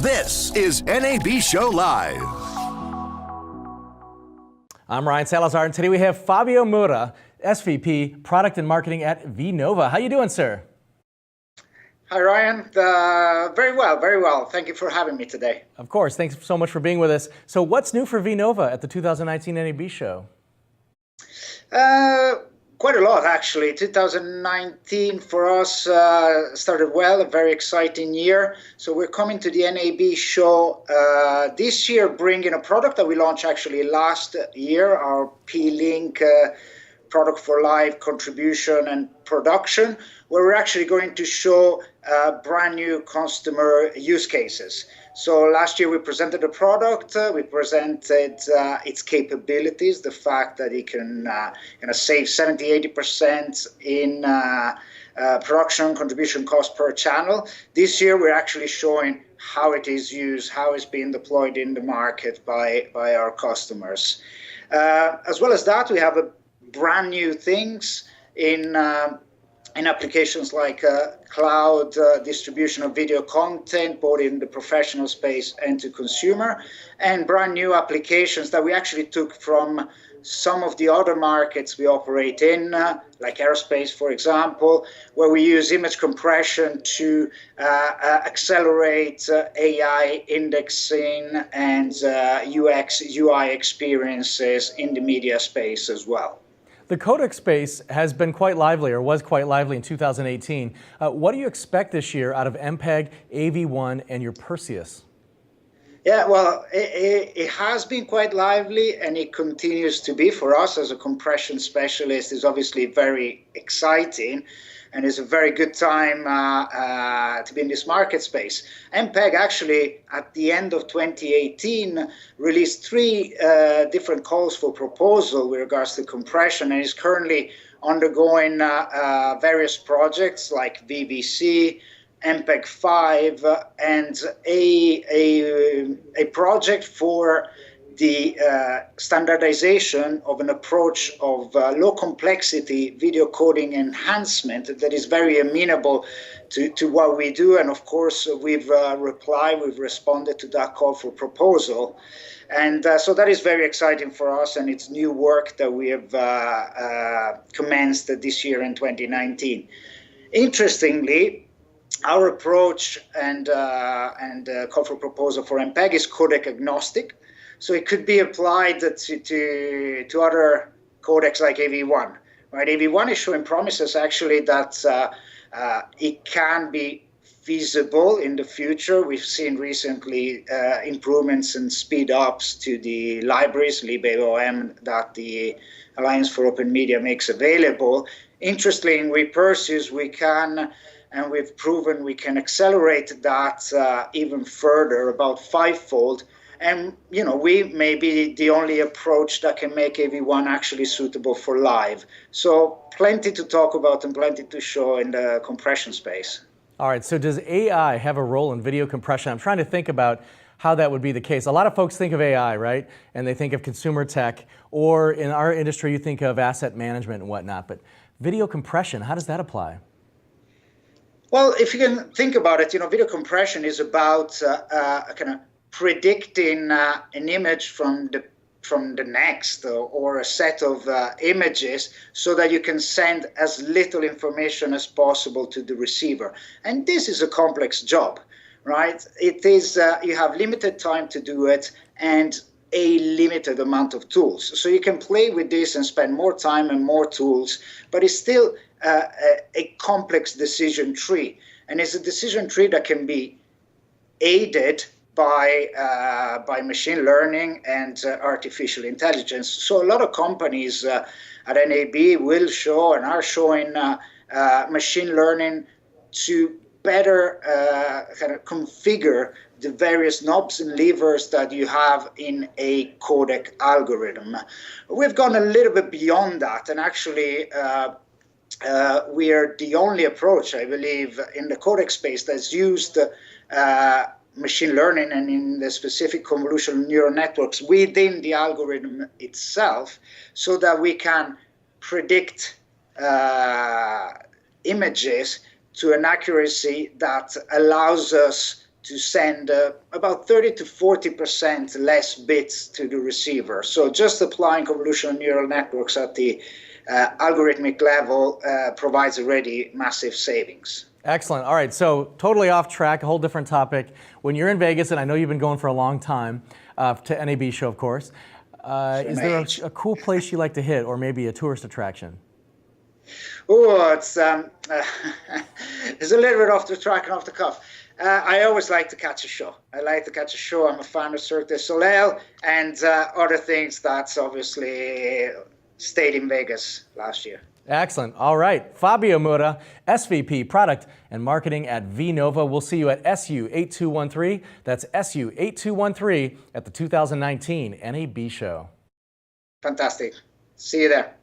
This is NAB Show Live. I'm Ryan Salazar, and today we have Fabio Mura, SVP, Product and Marketing at Vnova. How you doing, sir? Hi, Ryan. Very well, very well. Thank you for having me today. Of course. Thanks so much for being with us. So what's new for Vnova at the 2019 NAB show? Quite a lot, actually. 2019 for us started well, a very exciting year. So we're coming to the NAB show this year, bringing a product that we launched actually last year, our P-Link product for live contribution and production, where we're actually going to show brand new customer use cases. So last year we presented a product, we presented its capabilities, the fact that it can save 70–80% in production contribution cost per channel. This year we're actually showing how it is used, how it's being deployed in the market by our customers. As well as that, we have a brand new things in applications like cloud distribution of video content, both in the professional space and to consumer, and brand new applications that we actually took from some of the other markets we operate in, like aerospace, for example, where we use image compression to accelerate AI indexing and UX, UI experiences in the media space as well. The codec space has been quite lively, or was quite lively in 2018. What do you expect this year out of MPEG, AV1, and your PERSEUS? Yeah, well, it has been quite lively, and it continues to be for us as a compression specialist. Is obviously very exciting, and it's a very good time to be in this market space. MPEG actually, at the end of 2018, released 3 different calls for proposal with regards to compression, and is currently undergoing various projects like VBC, MPEG 5, and a project for the standardization of an approach of low complexity video coding enhancement that is very amenable to what we do. And of course, we've responded to that call for proposal. And so that is very exciting for us, and it's new work that we have commenced this year in 2019. Interestingly, our approach and call for proposal for MPEG is codec agnostic. So it could be applied to other codecs like AV1. Right? AV1 is showing promises actually that it can be feasible in the future. We've seen recently improvements and speed ups to the libraries, libAOM, that the Alliance for Open Media makes available. Interestingly, with PERSEUS, we can, and we've proven we can accelerate that even further, about 5-fold. And, you know, we may be the only approach that can make AV1 actually suitable for live. So plenty to talk about and plenty to show in the compression space. All right, so does AI have a role in video compression? I'm trying to think about how that would be the case. A lot of folks think of AI, right? And they think of consumer tech, or in our industry, you think of asset management and whatnot. But video compression, how does that apply? Well, if you can think about it, you know, video compression is about kind of predicting an image from the next or a set of images so that you can send as little information as possible to the receiver. And this is a complex job, right? It is, you have limited time to do it and a limited amount of tools. So you can play with this and spend more time and more tools, but it's still a complex decision tree. And it's a decision tree that can be aided by machine learning and artificial intelligence. So a lot of companies at NAB will show and are showing machine learning to better kind of configure the various knobs and levers that you have in a codec algorithm. We've gone a little bit beyond that, and actually we are the only approach, I believe, in the codec space that's used machine learning and in the specific convolutional neural networks within the algorithm itself, so that we can predict images to an accuracy that allows us to send about 30 to 40% less bits to the receiver. So just applying convolutional neural networks at the algorithmic level provides already massive savings. Excellent. All right, so totally off track, a whole different topic. When you're in Vegas, and I know you've been going for a long time, to NAB show, of course, is there a cool place you like to hit, or maybe a tourist attraction? Oh, it's a little bit off the track and off the cuff. I always like to catch a show. I like to catch a show. I'm a fan of Cirque du Soleil and other things that's obviously stayed in Vegas last year. Excellent. All right. Fabio Mura, SVP Product and Marketing at vNova. We'll see you at SU8213. That's SU8213 at the 2019 NAB show. Fantastic. See you there.